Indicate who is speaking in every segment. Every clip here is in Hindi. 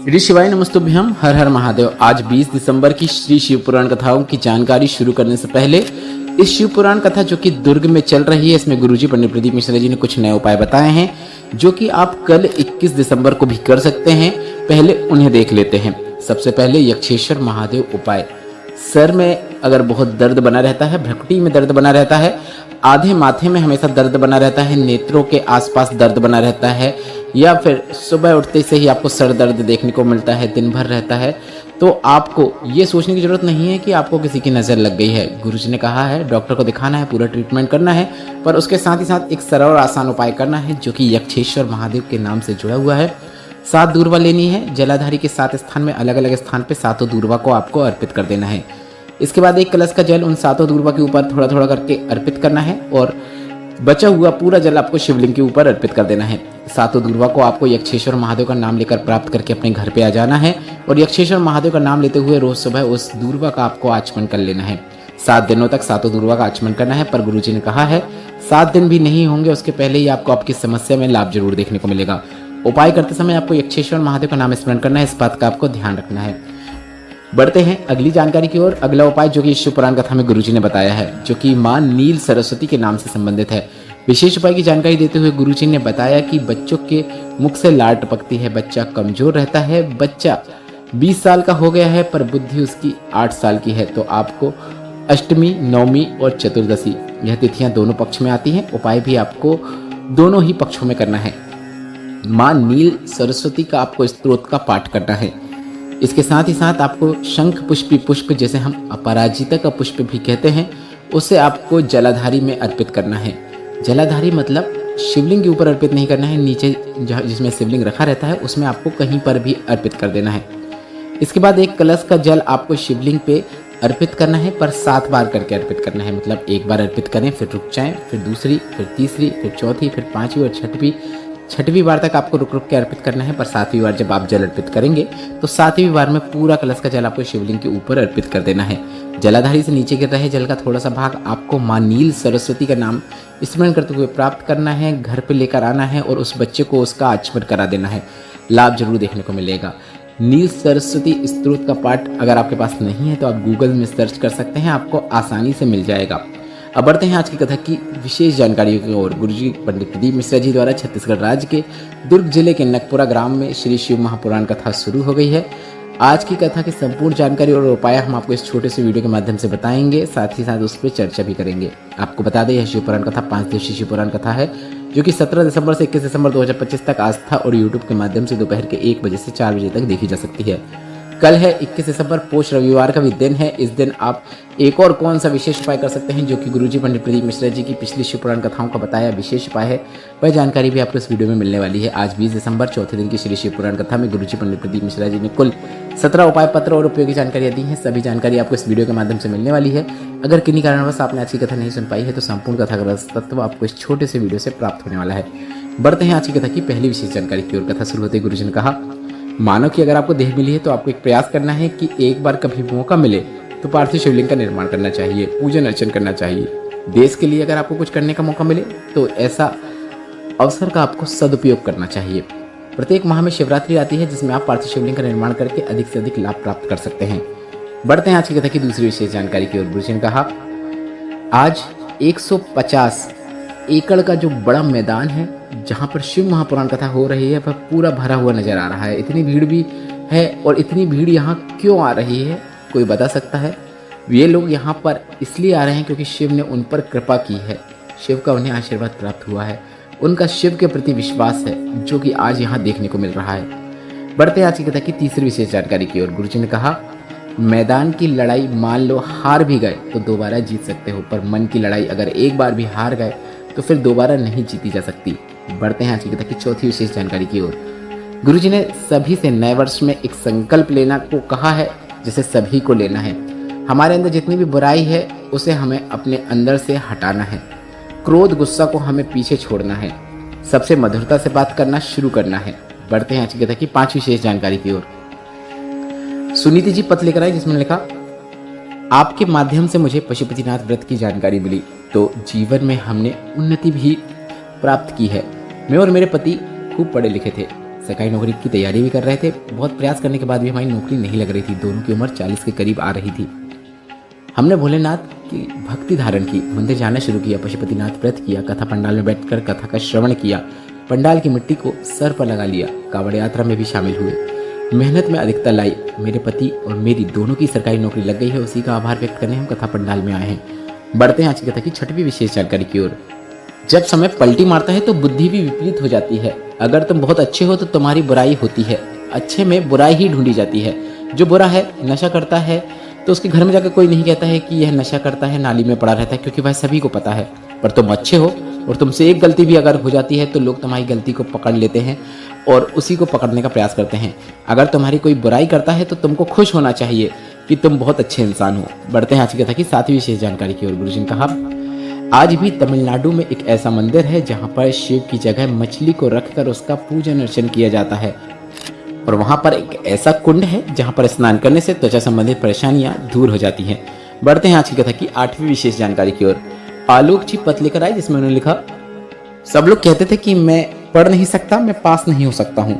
Speaker 1: श्री शिवाय नमस्तुभ्यम, हर हर महादेव। आज 20 दिसंबर की श्री शिव पुराण कथाओं की जानकारी शुरू करने से पहले इस शिव पुराण कथा जो कि दुर्ग में चल रही है, इसमें गुरुजी पंडित प्रदीप मिश्रा जी ने कुछ नए उपाय बताए हैं जो कि आप कल 21 दिसंबर को भी कर सकते हैं। पहले उन्हें देख लेते हैं। सबसे पहले यक्षेश्वर महादेव उपाय। सर में अगर बहुत दर्द बना रहता है, भ्रकुटी में दर्द बना रहता है, आधे माथे में हमेशा दर्द बना रहता है, नेत्रों के आसपास दर्द बना रहता है, या फिर सुबह उठते से ही आपको सर दर्द देखने को मिलता है, दिन भर रहता है, तो आपको ये सोचने की जरूरत नहीं है कि आपको किसी की नज़र लग गई है। गुरुजी ने कहा है डॉक्टर को दिखाना है, पूरा ट्रीटमेंट करना है, पर उसके साथ ही साथ एक सरल और आसान उपाय करना है जो कि यक्षेश्वर महादेव के नाम से जुड़ा हुआ है। 7 दूर्वा लेनी है। जलाधारी के 7 स्थान में अलग अलग स्थान पे 7 दूर्वा को आपको अर्पित कर देना है। इसके बाद एक कलश का जल उन 7 दूर्वा के ऊपर थोड़ा थोड़ा करके अर्पित करना है और बचा हुआ पूरा जल आपको शिवलिंग के ऊपर अर्पित कर देना है। 7 दूर्वा को आपको यक्षेश्वर महादेव का नाम लेकर प्राप्त करके अपने घर पे आ जाना है और यक्षेश्वर महादेव का नाम लेते हुए रोज सुबह उस दूर्वा का आपको आचमन कर लेना है। 7 दिनों तक 7 दूर्वा का आचमन करना है, पर गुरुजी ने कहा है 7 दिन भी नहीं होंगे उसके पहले ही आपको आपकी समस्या में लाभ जरूर देखने को मिलेगा। उपाय करते समय आपको यक्षेश्वर महादेव का नाम स्मरण करना है, इस बात का आपको ध्यान रखना है। बढ़ते हैं अगली जानकारी की ओर। अगला उपाय जो कि शिव पुराण कथा में गुरुजी ने बताया है, जो कि मां नील सरस्वती के नाम से संबंधित है। विशेष उपाय की जानकारी देते हुए गुरुजी ने बताया कि बच्चों के मुख से लार टपकती है, बच्चा कमजोर रहता है, बच्चा 20 साल का हो गया है पर बुद्धि उसकी 8 साल की है, तो आपको अष्टमी, नवमी और चतुर्दशी यह तिथियां दोनों पक्ष में आती हैं। उपाय भी आपको दोनों ही पक्षों में करना है। मां नील सरस्वती का आपको स्तोत्र का पाठ करना है। इसके साथ ही साथ आपको शंख पुष्पी पुष्प, जैसे हम अपराजिता का पुष्प भी कहते हैं, उसे आपको जलाधारी में अर्पित करना है। जलाधारी मतलब शिवलिंग के ऊपर अर्पित नहीं करना है, नीचे जिसमें शिवलिंग रखा रहता है उसमें आपको कहीं पर भी अर्पित कर देना है। इसके बाद एक कलश का जल आपको शिवलिंग पे अर्पित करना है, पर 7 बार करके अर्पित करना है। मतलब एक बार अर्पित करें, फिर रुक जाएं, फिर दूसरी, फिर तीसरी, फिर चौथी, फिर 5वीं और 6वीं बार तक आपको रुक रुक के अर्पित करना है। पर 7वीं बार जब आप जल अर्पित करेंगे तो 7वीं बार में पूरा कलश का जल आपको शिवलिंग के ऊपर अर्पित कर देना है। जलाधारी से नीचे गिर रहे जल का थोड़ा सा भाग आपको मां नील सरस्वती का नाम स्मरण करते हुए प्राप्त करना है, घर पे लेकर आना है और उस बच्चे को उसका आचमन करा देना है। लाभ जरूर देखने को मिलेगा। नील सरस्वती स्तोत्र का पाठ अगर आपके पास नहीं है तो आप गूगल में सर्च कर सकते हैं, आपको आसानी से मिल जाएगा। अब बढ़ते हैं आज की कथा की विशेष जानकारियों की ओर। गुरुजी पंडित प्रदीप मिश्रा जी द्वारा छत्तीसगढ़ राज्य के दुर्ग जिले के नकपुरा ग्राम में श्री शिव महापुराण कथा शुरू हो गई है। आज की कथा की संपूर्ण जानकारी और उपाय हम आपको इस छोटे से वीडियो के माध्यम से बताएंगे, साथ ही साथ उस पर चर्चा भी करेंगे। आपको बता दें यह शिव पुराण कथा 5 दिवसीय शिव पुराण कथा है जो कि 17 दिसंबर से 21 दिसंबर 2025 तक आस्था और यूट्यूब के माध्यम से दोपहर के 1 बजे से 4 बजे तक देखी जा सकती है। कल है 21 दिसंबर, पोष रविवार का भी दिन है। इस दिन आप एक और कौन सा विशेष उपाय कर सकते हैं जो कि गुरुजी पंडित प्रदीप मिश्रा जी की पिछली शिव पुराण कथाओं का बताया विशेष उपाय है, वह जानकारी भी आपको इस वीडियो में मिलने वाली है। आज 20 दिसंबर चौथे दिन की श्री शिव पुराण कथा में गुरुजी पंडित प्रदीप मिश्रा जी ने कुल 17 उपाय पत्र और उपयोगी जानकारियां दी हैं। सभी जानकारी आपको इस वीडियो के माध्यम से मिलने वाली है। अगर किन्हीं कारणवश आपने आज की कथा नहीं सुन पाई है तो संपूर्ण कथा का तत्व आपको इस छोटे से वीडियो से प्राप्त होने वाला है। बढ़ते हैं आज की कथा की पहली विशेष जानकारी की ओर। कथा शुरू होते गुरुजी ने कहा, मानो कि अगर आपको देह मिली है तो आपको एक प्रयास करना है कि एक बार कभी मौका मिले तो पार्थिव शिवलिंग का निर्माण करना चाहिए, पूजन अर्चन करना चाहिए। देश के लिए अगर आपको कुछ करने का मौका मिले तो ऐसा अवसर का आपको सदुपयोग करना चाहिए। प्रत्येक माह में शिवरात्रि आती है जिसमें आप पार्थिव शिवलिंग का निर्माण करके अधिक से अधिक लाभ प्राप्त कर सकते हैं। बढ़ते हैं आज की कथा की दूसरी विशेष जानकारी की ओर। गुरुजी ने कहा, आज 150 एकड़ का जो बड़ा मैदान है जहाँ पर शिव महापुराण कथा हो रही है वह पूरा भरा हुआ नजर आ रहा है। इतनी भीड़ भी है, और इतनी भीड़ यहाँ क्यों आ रही है कोई बता सकता है? ये लोग यहाँ पर इसलिए आ रहे हैं क्योंकि शिव ने उन पर कृपा की है, शिव का उन्हें आशीर्वाद प्राप्त हुआ है, उनका शिव के प्रति विश्वास है जो कि आज यहाँ देखने को मिल रहा है। बढ़ते हैं आज की कथा की तीसरी विशेष जानकारी की ओर। गुरुजी ने कहा, मैदान की लड़ाई मान लो हार भी गए तो दोबारा जीत सकते हो, पर मन की लड़ाई अगर एक बार भी हार गए तो फिर दोबारा नहीं जीती जा सकती। बढ़ते हैं आज की कथा की चौथी विशेष जानकारी की ओर। गुरुजी ने सभी से नए वर्ष में एक संकल्प लेना को कहा है, जिसे सभी को लेना है। हमारे अंदर जितनी भी बुराई है उसे हमें अपने अंदर से हटाना है। क्रोध गुस्सा को हमें पीछे छोड़ना है, सबसे मधुरता से बात करना शुरू करना है। बढ़ते हैं आज की कथा की 5वीं विशेष जानकारी की ओर। सुनीति जी पत्र लेकर आई जिसमें लिखा, आपके माध्यम से मुझे पशुपतिनाथ व्रत की जानकारी मिली तो जीवन में हमने उन्नति भी प्राप्त की है। मैं और मेरे पति खूब पढ़े लिखे थे, सरकारी नौकरी की तैयारी भी कर रहे थे। बहुत प्रयास करने के बाद भी हमारी नौकरी नहीं लग रही थी। दोनों की उम्र 40 के करीब आ रही थी। हमने भोलेनाथ की भक्ति धारण की, मंदिर जाना शुरू किया, पशुपतिनाथ व्रत किया, कथा पंडाल में बैठकर कथा का श्रवण किया, पंडाल की मिट्टी को सर पर लगा लिया, कांवड़ यात्रा में भी शामिल हुए, मेहनत में अधिकता लाई। मेरे पति और मेरी दोनों की सरकारी नौकरी लग गई है, उसी का आभार व्यक्त करने हम कथा पंडाल में आए हैं। बढ़ते हैं आज की कथा की छठवीं विशेष जानकारी की ओर। जब समय पलटी मारता है तो बुद्धि भी विपरीत हो जाती है। अगर तुम बहुत अच्छे हो तो तुम्हारी बुराई होती है, अच्छे में बुराई ही ढूंढी जाती है। जो बुरा है, नशा करता है, तो उसके घर में जाकर कोई नहीं कहता है कि यह नशा करता है, नाली में पड़ा रहता है, क्योंकि वह सभी को पता है। पर तुम अच्छे हो और तुमसे एक गलती भी अगर हो जाती है तो लोग तुम्हारी गलती को पकड़ लेते हैं और उसी को पकड़ने का प्रयास करते हैं। अगर तुम्हारी कोई बुराई करता है तो तुमको खुश होना चाहिए कि तुम बहुत अच्छे इंसान हो। बढ़ते हैं आज की कथा की सातवीं विशेष जानकारी की ओर। गुरुजी ने कहा, आज भी तमिलनाडु में एक ऐसा मंदिर है जहाँ पर शिव की जगह मछली को रखकर उसका पूजन अर्चन किया जाता है, और वहाँ पर एक ऐसा कुंड है जहाँ पर स्नान करने से त्वचा संबंधित परेशानियां दूर हो जाती हैं। बढ़ते हैं आज की कथा की आठवीं विशेष जानकारी की ओर। आलोक जी पत्र लेकर आए जिसमें उन्होंने लिखा, सब लोग कहते थे कि मैं पढ़ नहीं सकता, मैं पास नहीं हो सकता हूँ,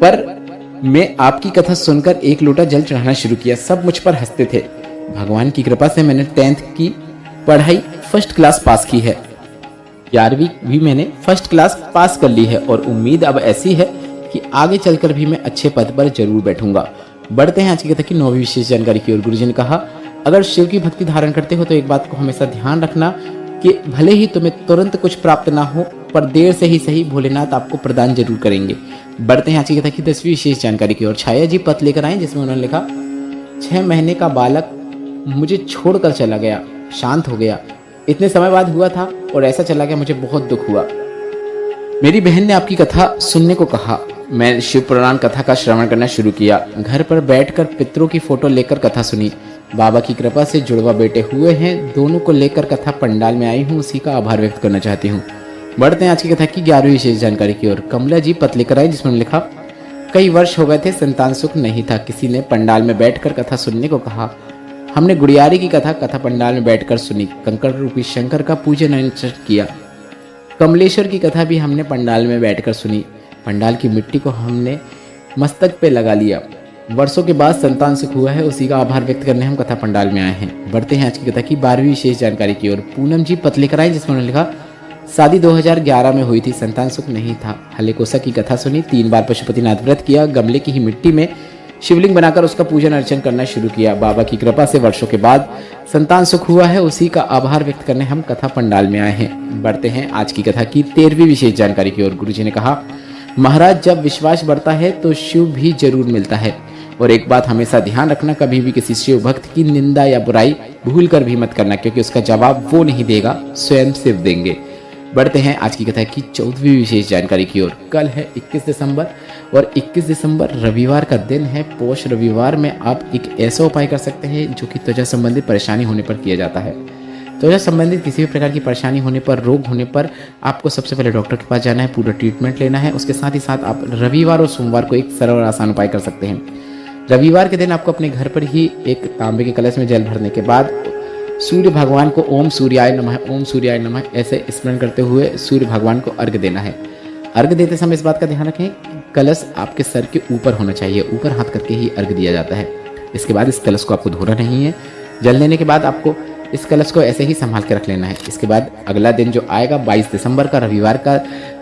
Speaker 1: पर मैं आपकी कथा सुनकर एक लोटा जल चढ़ाना शुरू किया। सब मुझ पर हंसते थे। भगवान की कृपा से मैंने 10th की पढ़ाई फर्स्ट क्लास पास की है, 11वीं भी मैंने फर्स्ट क्लास पास कर ली है, और उम्मीद अब ऐसी है कि आगे चलकर भी मैं अच्छे पद पर जरूर बैठूंगा। बढ़ते हैं आज की कथा की 9वीं विशेष जानकारी की ओर। गुरुजी ने कहा, अगर शिव की भक्ति धारण करते हो तो एक बात को हमेशा ध्यान रखना कि भले ही तुम्हें तुरंत कुछ प्राप्त ना हो, पर देर से ही सही भोलेनाथ आपको प्रदान जरूर करेंगे। बढ़ते हैं आज की कथा की 10वीं विशेष जानकारी की ओर। छाया जी पत्र लेकर आए जिसमें उन्होंने लिखा, 6 महीने का बालक मुझे छोड़कर चला गया, शांत हो गया। इतने समय बाद हुआ था और ऐसा चला गया, मुझे बहुत दुख हुआ। मेरी बहन ने आपकी कथा सुनने को कहा। मैं शिव पुराण कथा का श्रवण करना शुरू किया। घर पर बैठकर पितरों की फोटो लेकर कथा सुनी। बाबा की कृपा से जुड़वा बेटे हुए हैं, दोनों को लेकर कथा पंडाल में आई हूँ, उसी का आभार व्यक्त करना चाहती हूँ। बढ़ते हैं आज की कथा की 11वीं विशेष जानकारी की ओर। कमला जी पत्र लेकर आई जिसमें लिखा, कई वर्ष हो गए थे, संतान सुख नहीं था। किसी ने पंडाल में बैठकर कथा सुनने को कहा। हमने गुड़ियारी की कथा पंडाल में बैठकर सुनी। कंकड़ रूपी शंकर का पूजन अर्चन किया। कमलेश्वर की कथा भी हमने पंडाल में बैठकर सुनी। पंडाल की मिट्टी को हमने मस्तक पे लगा लिया। वर्षों के बाद संतान सुख हुआ है, उसी का आभार व्यक्त करने हम कथा पंडाल में आए हैं। बढ़ते हैं आज की कथा की 12वीं विशेष जानकारी की ओर। पूनम जी पत्र लेकर आई जिसमें उन्होंने लिखा, शादी 2011 में हुई थी, संतान सुख नहीं था। हलेकोसा की कथा सुनी, 3 बार पशुपतिनाथ व्रत किया, गमले की ही मिट्टी में शिवलिंग बनाकर उसका पूजन अर्चन करना शुरू किया। बाबा की कृपा से वर्षों के बाद संतान सुख हुआ है, उसी का आभार व्यक्त करने हम कथा पंडाल में आए हैं। बढ़ते हैं आज की कथा की 13वीं विशेष जानकारी की ओर। गुरुजी ने कहा, महाराज जब विश्वास बढ़ता है तो शिव भी जरूर मिलता है, और एक बात हमेशा ध्यान रखना, कभी भी किसी शिव भक्त की निंदा या बुराई भूल कर भी मत करना, क्योंकि उसका जवाब वो नहीं देगा, स्वयं शिव देंगे। बढ़ते हैं आज की कथा की 14वीं विशेष जानकारी की ओर। कल है 21 दिसंबर और 21 दिसंबर रविवार का दिन है। पोष रविवार में आप एक ऐसा उपाय कर सकते हैं जो कि त्वचा संबंधित परेशानी होने पर किया जाता है। त्वचा संबंधित किसी भी प्रकार की परेशानी होने पर, रोग होने पर आपको सबसे पहले डॉक्टर के पास जाना है, पूरा ट्रीटमेंट लेना है। उसके साथ ही साथ आप रविवार और सोमवार को एक सरल और आसान उपाय कर सकते हैं। रविवार के दिन आपको अपने घर पर ही एक तांबे के कलश में जल भरने के बाद सूर्य भगवान को ओम सूर्याय नमः, ओम सूर्याय नमः ऐसे स्मरण करते हुए सूर्य भगवान को अर्घ्य देना है। अर्घ्य देते समय इस बात का ध्यान रखें, कलश आपके सर के ऊपर होना चाहिए, ऊपर हाथ करके ही अर्घ्य दिया जाता है। इसके बाद इस कलश को आपको धोना नहीं है। जल देने के बाद आपको इस कलश को ऐसे ही संभाल के रख लेना है। इसके बाद अगला दिन जो आएगा 22 दिसंबर का, रविवार का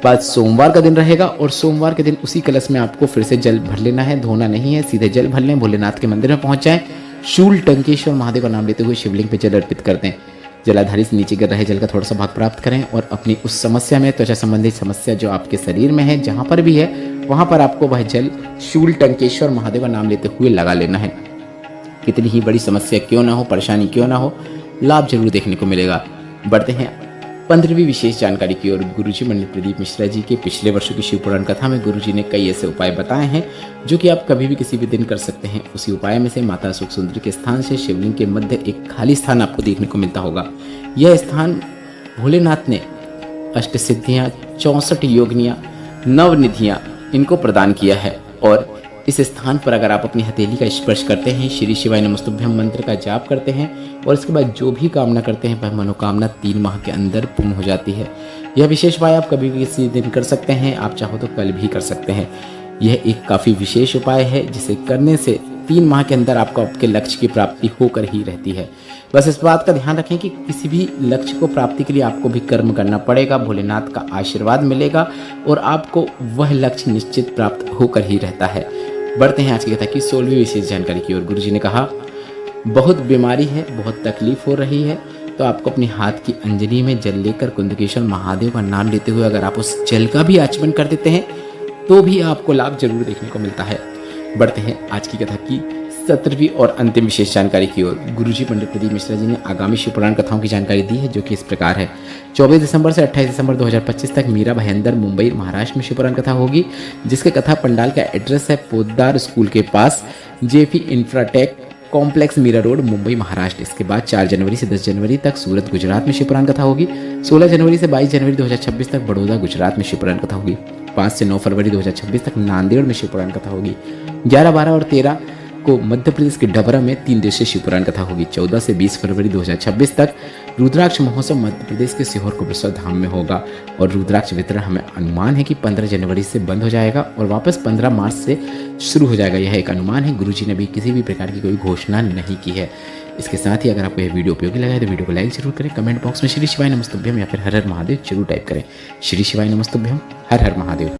Speaker 1: बाद सोमवार का दिन रहेगा, और सोमवार के दिन उसी कलश में आपको फिर से जल भर लेना है, धोना नहीं है, सीधे जल भर लें। भोलेनाथ के मंदिर में पहुंच जाएं, शूल टंकेश्वर महादेव का नाम लेते हुए शिवलिंग पे जल अर्पित कर दें। जलाधारी से नीचे गिर रहे जल का थोड़ा सा भाग प्राप्त करें और अपनी उस समस्या में, त्वचा संबंधित समस्या जो आपके शरीर में है, जहाँ पर भी है वहाँ पर आपको वह जल शूल टंकेश्वर महादेव का नाम लेते हुए लगा लेना है। कितनी ही बड़ी समस्या क्यों ना हो, परेशानी क्यों ना हो, लाभ जरूर देखने को मिलेगा। बढ़ते हैं 15वीं विशेष जानकारी की ओर। गुरुजी पंडित प्रदीप मिश्रा जी के पिछले वर्षों की शिव पुराण कथा में गुरुजी ने कई ऐसे उपाय बताए हैं जो कि आप कभी भी किसी भी दिन कर सकते हैं। उसी उपाय में से माता सुख सुंदरी के स्थान से शिवलिंग के मध्य एक खाली स्थान आपको देखने को मिलता होगा। यह स्थान भोलेनाथ ने अष्ट सिद्धियाँ, 64 योगनियाँ, नवनिधियाँ इनको प्रदान किया है, और इस स्थान पर अगर आप अपनी हथेली का स्पर्श करते हैं, श्री शिवाय नमस्तुभ्यम मंत्र का जाप करते हैं और इसके बाद जो भी कामना करते हैं वह मनोकामना 3 माह के अंदर पूर्ण हो जाती है। यह विशेष उपाय आप कभी भी किसी दिन कर सकते हैं, आप चाहो तो कल भी कर सकते हैं। यह एक काफ़ी विशेष उपाय है जिसे करने से 3 माह के अंदर आपको आपके लक्ष्य की प्राप्ति होकर ही रहती है। बस इस बात का ध्यान रखें कि किसी भी लक्ष्य को प्राप्ति के लिए आपको भी कर्म करना पड़ेगा, भोलेनाथ का आशीर्वाद मिलेगा और आपको वह लक्ष्य निश्चित प्राप्त होकर ही रहता है। बढ़ते हैं आज की कथा की 16वीं विशेष जानकारी की ओर। गुरुजी ने कहा, बहुत बीमारी है, बहुत तकलीफ हो रही है, तो आपको अपने हाथ की अंजलि में जल लेकर कुंदकेश्वर महादेव का नाम लेते हुए अगर आप उस जल का भी आचमन कर देते हैं तो भी आपको लाभ जरूर देखने को मिलता है। बढ़ते हैं आज की कथा की 17वीं और अंतिम विशेष जानकारी की ओर। गुरुजी पंडित प्रदीप मिश्रा जी ने आगामी शिव पुराण कथाओं की जानकारी दी है, जो कि इस प्रकार है। 24 दिसंबर से 28 दिसंबर 2025 तक मीरा भाईंदर मुंबई महाराष्ट्र में शिव पुराण कथा होगी, जिसके कथा पंडाल का एड्रेस है पोद्दार स्कूल के पास, JP Infratech complex, Mira road, Mumbai Maharashtra. इसके बाद 4 जनवरी से 10 जनवरी तक सूरत गुजरात में शिव पुराण कथा होगी। 16 जनवरी से 22 जनवरी 2026 तक बड़ौदा गुजरात में शिव पुराण कथा होगी। 5 से 9 फरवरी 2026 तक नांदेड़ में शिव पुराण कथा होगी। 11, 12 और 13 को मध्य प्रदेश के डबरा में 3 दिवसीय शिव पुराण कथा होगी। 14 से 20 फरवरी 2026 तक रुद्राक्ष महोत्सव मध्य प्रदेश के सीहोर कोपेश्वर धाम में होगा और रुद्राक्ष वितरण हमें अनुमान है कि 15 जनवरी से बंद हो जाएगा और वापस 15 मार्च से शुरू हो जाएगा। यह एक अनुमान है, गुरुजी ने भी किसी भी प्रकार की कोई घोषणा नहीं की है। इसके साथ ही अगर आपको यह वीडियो उपयोगी लगा है तो वीडियो को लाइक जरूर करें, कमेंट बॉक्स में श्री शिवाय नमस्तुभ्यम या फिर हर हर महादेव जरूर टाइप करें। श्री शिवाय नमस्तुभ्यम, हर हर महादेव।